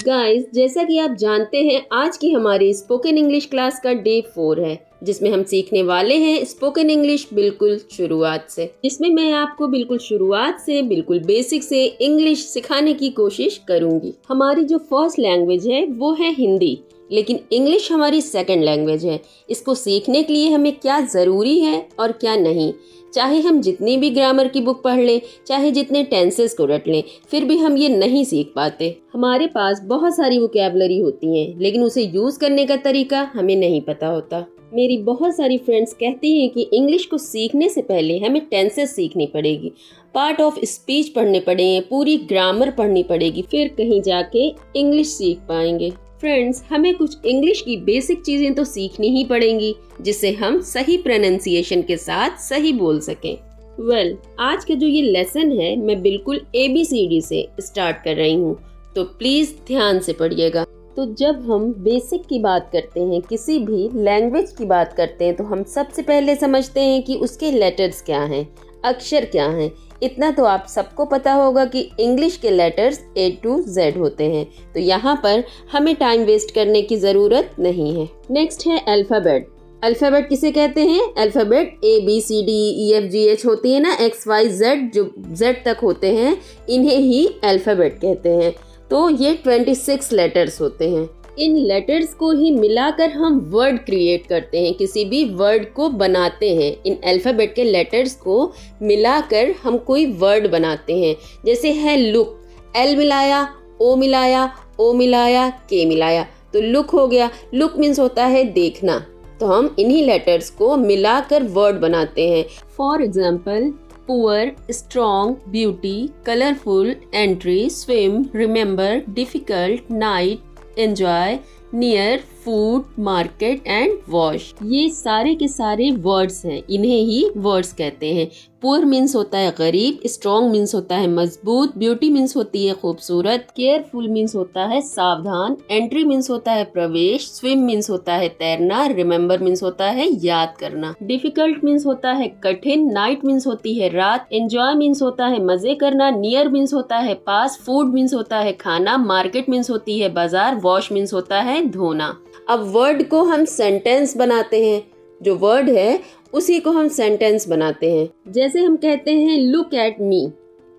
Guys, जैसा कि आप जानते हैं आज की हमारी स्पोकन इंग्लिश क्लास का डे 4 है, जिसमें हम सीखने वाले हैं स्पोकन इंग्लिश बिल्कुल शुरुआत से। जिसमें मैं आपको बिल्कुल शुरुआत से बिल्कुल बेसिक से इंग्लिश सिखाने की कोशिश करूंगी। हमारी जो फर्स्ट लैंग्वेज है वो है हिंदी, लेकिन इंग्लिश हमारी सेकंड लैंग्वेज है। इसको सीखने के लिए हमें क्या ज़रूरी है और क्या नहीं। चाहे हम जितनी भी ग्रामर की बुक पढ़ लें, चाहे जितने टेंसेस को रट लें, फिर भी हम ये नहीं सीख पाते। हमारे पास बहुत सारी वोकैबुलरी होती हैं, लेकिन उसे यूज़ करने का तरीका हमें नहीं पता होता। मेरी बहुत सारी फ्रेंड्स कहती हैं कि इंग्लिश को सीखने से पहले हमें टेंसेस सीखनी पड़ेगी, पार्ट ऑफ स्पीच पढ़ने पड़ेंगे, पूरी ग्रामर पढ़नी पड़ेगी, फिर कहीं जाके इंग्लिश सीख पाएंगे। फ्रेंड्स, हमें कुछ इंग्लिश की बेसिक चीजें तो सीखनी ही पड़ेंगी, जिससे हम सही प्रोनाउंसिएशन के साथ सही बोल सकें। आज का जो ये लेसन है मैं बिल्कुल ABCD से स्टार्ट कर रही हूँ, तो प्लीज ध्यान से पढ़िएगा। तो जब हम बेसिक की बात करते हैं, किसी भी लैंग्वेज की बात करते हैं, तो हम सबसे पहले समझते हैं कि उसके लेटर्स क्या हैं, अक्षर क्या हैं। इतना तो आप सबको पता होगा कि इंग्लिश के लेटर्स A to Z होते हैं, तो यहाँ पर हमें टाइम वेस्ट करने की ज़रूरत नहीं है। नेक्स्ट है अल्फ़ाबेट। अल्फ़ाबेट किसे कहते हैं? अल्फ़ाबेट ABCDEFGH होती है ना, XYZ जो Z तक होते हैं, इन्हें ही अल्फ़ाबेट कहते हैं। तो ये 26 लेटर्स होते हैं। इन लेटर्स को ही मिलाकर हम वर्ड क्रिएट करते हैं, किसी भी वर्ड को बनाते हैं। इन अल्फ़ाबेट के लेटर्स को मिलाकर हम कोई वर्ड बनाते हैं। जैसे है लुक, L मिलाया, O मिलाया, O मिलाया, K मिलाया, तो लुक हो गया। लुक मीन्स होता है देखना, तो हम इन्हीं लेटर्स को मिलाकर वर्ड बनाते हैं। For example, poor, strong, beauty, colourful, entry, swim, remember, difficult, night, enjoy, near, food, market and wash, ये सारे के सारे वर्ड्स हैं, इन्हें ही वर्ड्स कहते हैं। पुअर मीन्स होता है गरीब, स्ट्रॉन्ग मीन्स होता है मजबूत, ब्यूटी मीन्स होती है खूबसूरत, केयरफुल मीन्स होता है सावधान, एंट्री मीन्स होता है प्रवेश, स्विम मीन्स होता है तैरना, रिमेम्बर मीन्स होता है याद करना, डिफिकल्ट मीन्स होता है कठिन, नाइट मीन्स होती है रात, एंजॉय मीन्स होता है मजे करना, नियर मीन्स होता है पास, फूड मीन्स होता है खाना, मार्केट मीन्स होती है बाजार, वॉश मीन्स होता है धोना। अब वर्ड को हम सेंटेंस बनाते हैं, जो वर्ड है उसी को हम सेंटेंस बनाते हैं। जैसे हम कहते हैं look at me,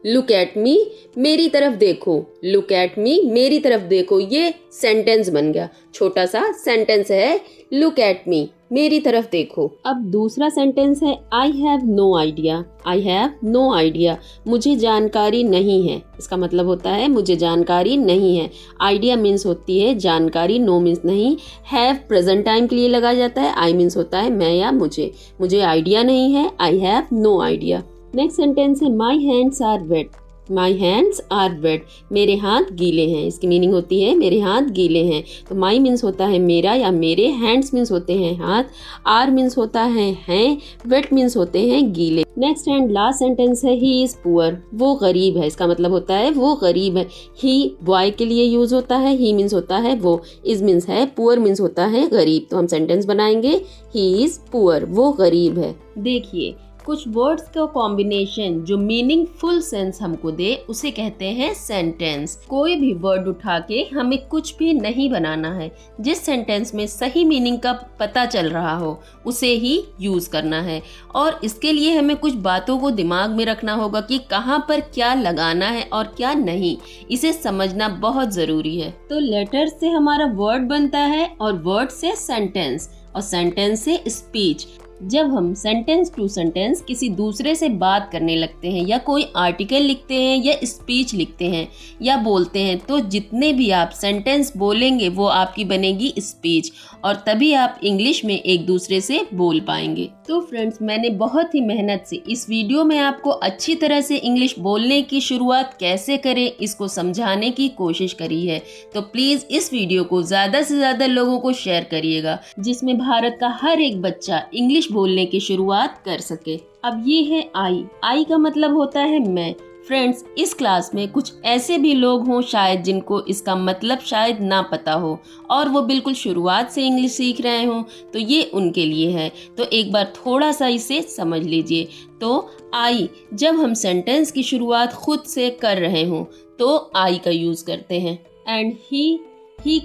look at me, मेरी तरफ देखो, लुक एट मी, मेरी तरफ देखो, ये सेंटेंस बन गया। छोटा सा सेंटेंस है लुक एट मी, मेरी तरफ देखो। अब दूसरा सेंटेंस है I have no idea, I have no idea, मुझे जानकारी नहीं है। इसका मतलब होता है मुझे जानकारी नहीं है। आइडिया मीन्स होती है जानकारी, नो मीन्स नहीं। हैव प्रेजेंट टाइम के लिए लगाया जाता है, आई मीन्स होता है मैं या मुझे। मुझे आइडिया नहीं है, I have no idea. Next sentence है my hands are wet, my hands are wet, मेरे हाथ गीले हैं। इसकी मीनिंग होती है मेरे हाथ गीले हैं। तो माई मीन्स होता है मेरा या मेरे, हैंड्स मीन्स होते हैं हाथ, आर मीन्स होता है हैं, वेट मीन्स होते हैं गीले। नेक्स्ट एंड लास्ट सेंटेंस है ही इज पुअर, वो गरीब है। इसका मतलब होता है वो गरीब है। ही बॉय के लिए यूज होता है, ही मीन्स होता है वो, इज मीन्स है, पुअर मीन्स होता है गरीब। तो हम सेंटेंस बनाएंगे ही इज पुअर, वो गरीब है। देखिए, कुछ वर्ड्स का कॉम्बिनेशन जो मीनिंगफुल सेंस हमको दे उसे कहते हैं सेंटेंस। कोई भी वर्ड उठा के हमें कुछ भी नहीं बनाना है, जिस सेंटेंस में सही मीनिंग का पता चल रहा हो उसे ही यूज करना है। और इसके लिए हमें कुछ बातों को दिमाग में रखना होगा कि कहाँ पर क्या लगाना है और क्या नहीं, इसे समझना बहुत जरूरी है। तो लेटर से हमारा वर्ड बनता है और वर्ड से सेंटेंस और सेंटेंस से स्पीच। जब हम सेंटेंस टू सेंटेंस किसी दूसरे से बात करने लगते हैं या कोई आर्टिकल लिखते हैं या स्पीच लिखते हैं या बोलते हैं, तो जितने भी आप सेंटेंस बोलेंगे वो आपकी बनेगी स्पीच, और तभी आप इंग्लिश में एक दूसरे से बोल पाएंगे। तो फ्रेंड्स, मैंने बहुत ही मेहनत से इस वीडियो में आपको अच्छी तरह से इंग्लिश बोलने की शुरुआत कैसे करें इसको समझाने की कोशिश करी है। तो प्लीज़ इस वीडियो को ज़्यादा से ज़्यादा लोगों को शेयर करिएगा, जिसमें भारत का हर एक बच्चा इंग्लिश बोलने की शुरुआत कर सके। अब ये है आई, आई का मतलब होता है मैं। फ्रेंड्स, इस क्लास में कुछ ऐसे भी लोग हों शायद जिनको इसका मतलब शायद ना पता हो और वो बिल्कुल शुरुआत से इंग्लिश सीख रहे हों, तो ये उनके लिए है। तो एक बार थोड़ा सा इसे समझ लीजिए। तो आई, जब हम सेंटेंस की शुरुआत खुद से कर रहे हों तो आई का यूज करते हैं। एंड ही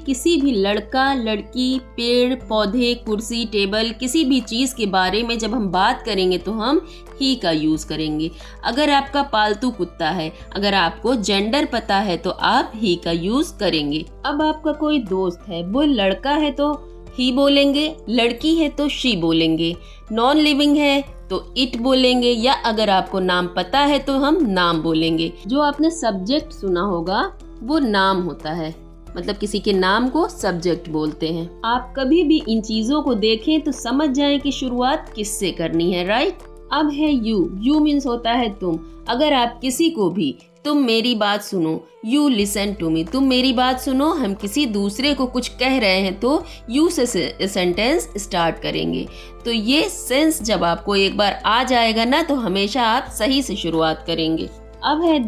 किसी भी लड़का लड़की पेड़ पौधे कुर्सी टेबल किसी भी चीज़ के बारे में जब हम बात करेंगे तो हम ही का यूज़ करेंगे। अगर आपका पालतू कुत्ता है, अगर आपको जेंडर पता है तो आप ही का यूज़ करेंगे। अब आपका कोई दोस्त है, वो लड़का है तो ही बोलेंगे, लड़की है तो शी बोलेंगे, नॉन लिविंग है तो इट बोलेंगे, या अगर आपको नाम पता है तो हम नाम बोलेंगे। जो आपने सब्जेक्ट सुना होगा वो नाम होता है, मतलब किसी के नाम को सब्जेक्ट बोलते हैं। आप कभी भी इन चीजों को देखें तो समझ जाएं कि शुरुआत किससे करनी है, राइट। अब है यू मीन्स होता है तुम। अगर आप किसी को भी तुम मेरी बात सुनो, यू लिसन टू मी, तुम मेरी बात सुनो, हम किसी दूसरे को कुछ कह रहे हैं तो यू से सेंटेंस स्टार्ट करेंगे। तो ये सेंस जब आपको एक बार आ जाएगा ना तो हमेशा आप सही से शुरुआत करेंगे। अब है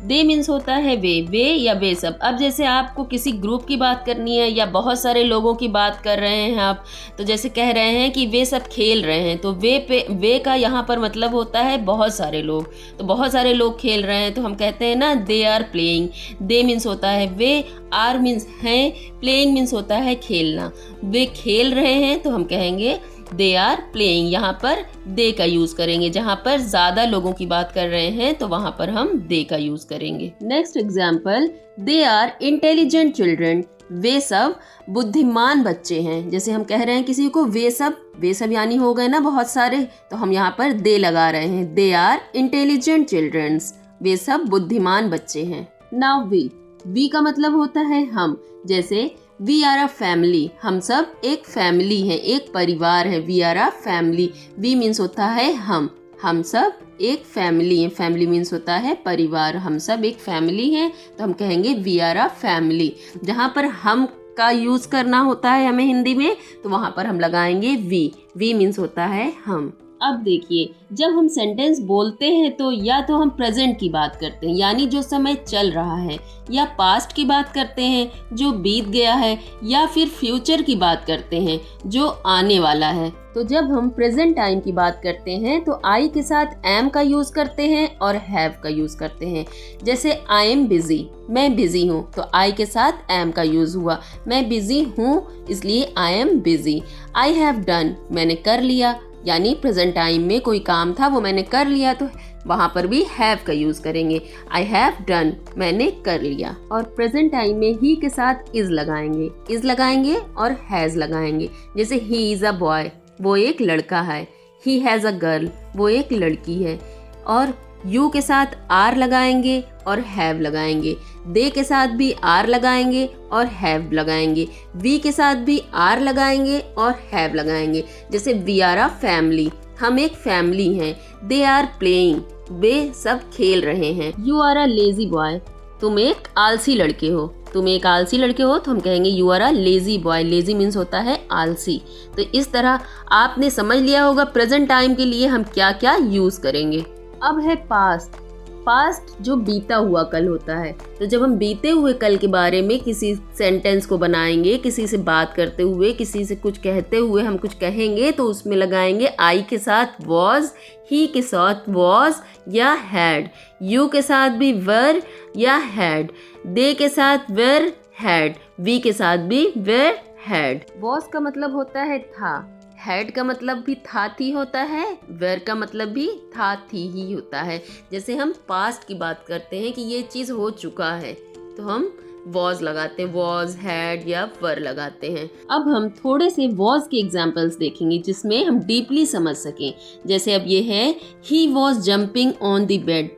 दे मीन्स होता है वे या वे सब। अब जैसे आपको किसी ग्रुप की बात करनी है या बहुत सारे लोगों की बात कर रहे हैं आप, तो जैसे कह रहे हैं कि वे सब खेल रहे हैं, तो वे का यहाँ पर मतलब होता है बहुत सारे लोग। तो बहुत सारे लोग खेल रहे हैं तो हम कहते हैं ना they are playing. They means होता है वे, आर मीन्स हैं, प्लेइंग मीन्स होता है खेलना। वे खेल रहे हैं तो हम कहेंगे दे आर प्लेइंग। यहाँ पर दे का यूज करेंगे। जहाँ पर ज्यादा लोगों की बात कर रहे हैं तो वहां पर हम दे का यूज करेंगे। Next example, they are intelligent children. वे सब बुद्धिमान बच्चे हैं। जैसे हम कह रहे हैं किसी को वे सब यानी हो गए ना बहुत सारे, तो हम यहाँ पर दे लगा रहे हैं। दे आर इंटेलिजेंट चिल्ड्रंस, वे सब बुद्धिमान बच्चे हैं। नाउ वी का मतलब होता है हम। जैसे वी आर अ फैमिली, हम सब एक फैमिली हैं, एक परिवार है। We are a family, we means होता है हम सब एक फैमिली हैं। फैमिली मीन्स होता है परिवार, हम सब एक फैमिली हैं तो हम कहेंगे वी आर अ फैमिली। जहाँ पर हम का यूज करना होता है हमें हिंदी में तो वहाँ पर हम लगाएंगे वी मीन्स होता है हम। अब देखिए, जब हम सेंटेंस बोलते हैं तो या तो हम प्रेजेंट की बात करते हैं यानी जो समय चल रहा है, या पास्ट की बात करते हैं जो बीत गया है, या फिर फ्यूचर की बात करते हैं जो आने वाला है। तो जब हम प्रेजेंट टाइम की बात करते हैं तो आई के साथ एम का यूज करते हैं और हैव का यूज करते हैं। जैसे आई एम बिजी, मैं बिजी हूँ, तो आई के साथ एम का यूज हुआ। मैं बिजी हूँ इसलिए I am busy. I have done, मैंने कर लिया, यानी प्रेजेंट टाइम में कोई काम था वो मैंने कर लिया, तो वहां पर भी हैव का यूज करेंगे। आई हैव डन, मैंने कर लिया। और प्रेजेंट टाइम में ही के साथ इज लगाएंगे और हैज लगाएंगे। जैसे ही इज अ बॉय, वो एक लड़का है। ही हैज अ गर्ल, वो एक लड़की है। और यू के साथ आर लगाएंगे और हैव लगाएंगे। दे के साथ भी आर लगाएंगे और हैव लगाएंगे। वी के साथ भी आर लगाएंगे और हैव लगाएंगे। जैसे वी आर अ फैमिली, हम एक फैमिली हैं। दे आर प्लेइंग, वे सब खेल रहे हैं। You are a lazy boy, तुम एक आलसी लड़के हो। तो हम कहेंगे you are a lazy boy. Lazy means होता है आलसी। तो इस तरह आपने समझ लिया होगा प्रेजेंट टाइम के लिए हम क्या क्या यूज करेंगे। अब है पास्ट जो बीता हुआ कल होता है। तो जब हम बीते हुए कल के बारे में किसी सेंटेंस को बनाएंगे, किसी से बात करते हुए, किसी से कुछ कहते हुए हम कुछ कहेंगे तो उसमें लगाएंगे आई के साथ वॉज, ही के साथ वॉज या हैड, यू के साथ भी वर या हैड, दे के साथ वेर हैड, वी के साथ भी वेर हैड। वॉज का मतलब होता है था, हैड का मतलब भी था थी होता है, वेर का मतलब भी था थी ही होता है। जैसे हम पास्ट की बात करते हैं कि ये चीज़ हो चुका है तो हम वॉज लगाते हैं, वॉज, हैड या वर लगाते हैं। अब हम थोड़े से वॉज के एग्जाम्पल्स देखेंगे जिसमें हम डीपली समझ सकें। जैसे अब ये है, he was jumping on the bed,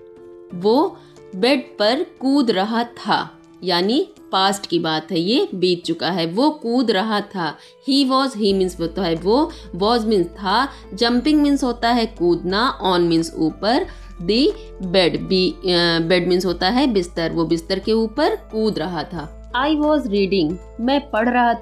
वो बेड पर कूद रहा था, यानी पास्ट की बात है, ये बीत चुका है। वो कूद रहा था। ही वॉज, ही मीन्स होता है वो, वॉज मीन्स था, जंपिंग मीन्स होता है कूदना, ऑन मीन्स ऊपर, दी बेड मीन्स होता है बिस्तर, वो बिस्तर के ऊपर कूद रहा था। आई वॉज रीडिंग, मैं पढ़ रहा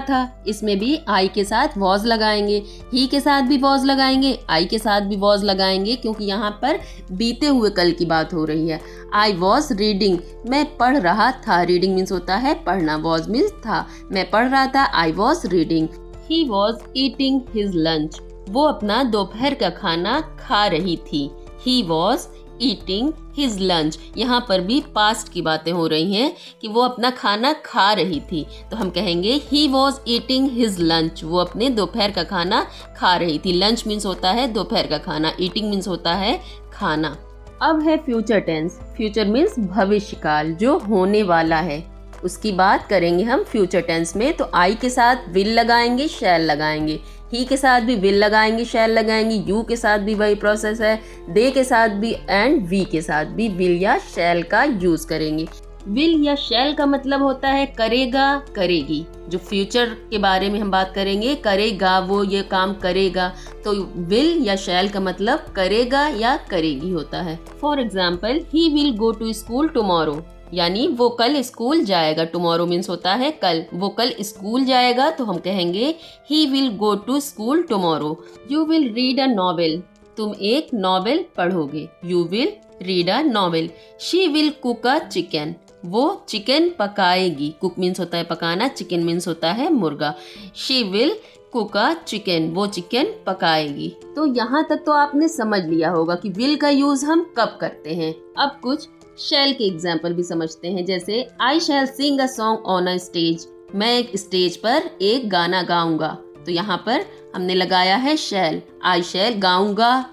था। इसमें भी आई के साथ वॉज लगाएंगे, ही के साथ भी वॉज लगाएंगे, आई के साथ भी वॉज लगाएंगे क्योंकि यहाँ पर बीते हुए कल की बात हो रही है। आई वॉज रीडिंग, मैं पढ़ रहा था। रीडिंग मीन्स होता है पढ़ना, वॉज मीन्स था, मैं पढ़ रहा था। I was reading. He was eating his lunch, वो अपना दोपहर का खाना खा रही थी। He was eating his lunch. यहाँ पर भी पास्ट की बातें हो रही हैं कि वो अपना खाना खा रही थी, तो हम कहेंगे he was eating his lunch. वो अपने दोपहर का खाना खा रही थी। लंच मीन्स होता है दोपहर का खाना, ईटिंग मीन्स होता है खाना। अब है फ्यूचर टेंस। फ्यूचर मीन्स भविष्य काल, जो होने वाला है, उसकी बात करेंगे हम फ्यूचर टेंस में। तो आई के साथ विल लगाएंगे, शैल लगाएंगे। ही के साथ भी विल लगाएंगे, शैल लगाएंगे। यू के साथ भी वही प्रोसेस है। दे के साथ भी एंड वी के साथ भी विल या शैल का यूज करेंगे। विल या शैल का मतलब होता है करेगा, करेगी। जो फ्यूचर के बारे में हम बात करेंगे, करेगा, वो ये काम करेगा, तो विल या शैल का मतलब करेगा या करेगी होता है। For example, he will go to school tomorrow, यानी वो कल स्कूल जाएगा। टुमारो मीन्स होता है कल। वो कल स्कूल जाएगा, तो हम कहेंगे he will go to school tomorrow. You will read a novel, तुम एक नॉवेल पढ़ोगे। You will read a novel. She will cook a chicken, वो चिकन पकाएगी। कुक मीन्स होता है पकाना, चिकन मीन्स होता है मुर्गा। She will cook a chicken, वो चिकन पकाएगी। तो यहाँ तक तो आपने समझ लिया होगा कि विल का यूज हम कब करते हैं। अब कुछ शैल के एग्जाम्पल भी समझते हैं, जैसे I shall sing a song on a stage, मैं एक स्टेज पर एक गाना गाऊंगा। तो यहाँ पर हमने लगाया है शैल। आई शैल गाऊंगा,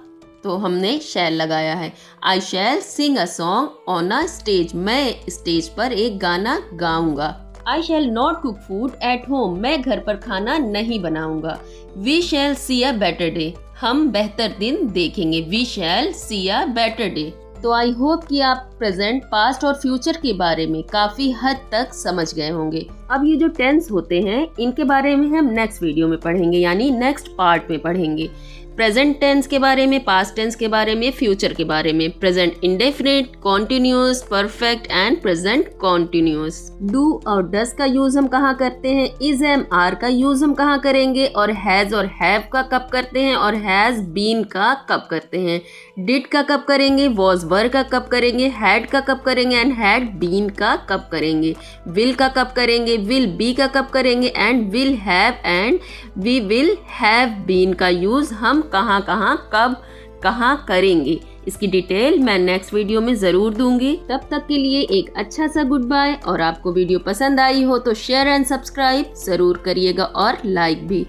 तो हमने शैल लगाया है। I shall sing a song on a stage, मैं स्टेज पर एक गाना गाऊंगा। I shall not cook food at home, मैं घर पर खाना नहीं बनाऊंगा। We shall see a better day, हम बेहतर दिन देखेंगे। We shall see a better day. तो आई होप कि आप प्रेजेंट, पास्ट और फ्यूचर के बारे में काफी हद तक समझ गए होंगे। अब ये जो टेंस होते हैं, इनके बारे में हम नेक्स्ट वीडियो में पढ़ेंगे, यानी नेक्स्ट पार्ट में पढ़ेंगे। प्रेजेंट टेंस के बारे में, पास्ट टेंस के बारे में, फ्यूचर के बारे में, present indefinite, continuous, perfect and present continuous. Do और डस का यूज हम कहाँ करते हैं, इज एम आर का यूज हम कहाँ करेंगे, और हैज और हैव का कब करते हैं, और हैज बीन का कब करते हैं, डिड का कब करेंगे, वॉज वर का कब करेंगे, हैड का कब करेंगे, एंड हैड बीन का कब करेंगे, विल का कब करेंगे, विल बी का कब करेंगे, and will have and we will have been का यूज हम कहाँ कहाँ कब कहाँ करेंगे। इसकी डिटेल मैं नेक्स्ट वीडियो में ज़रूर दूंगी। तब तक के लिए एक अच्छा सा गुड बाय, और आपको वीडियो पसंद आई हो तो शेयर एंड सब्सक्राइब ज़रूर करिएगा और लाइक भी।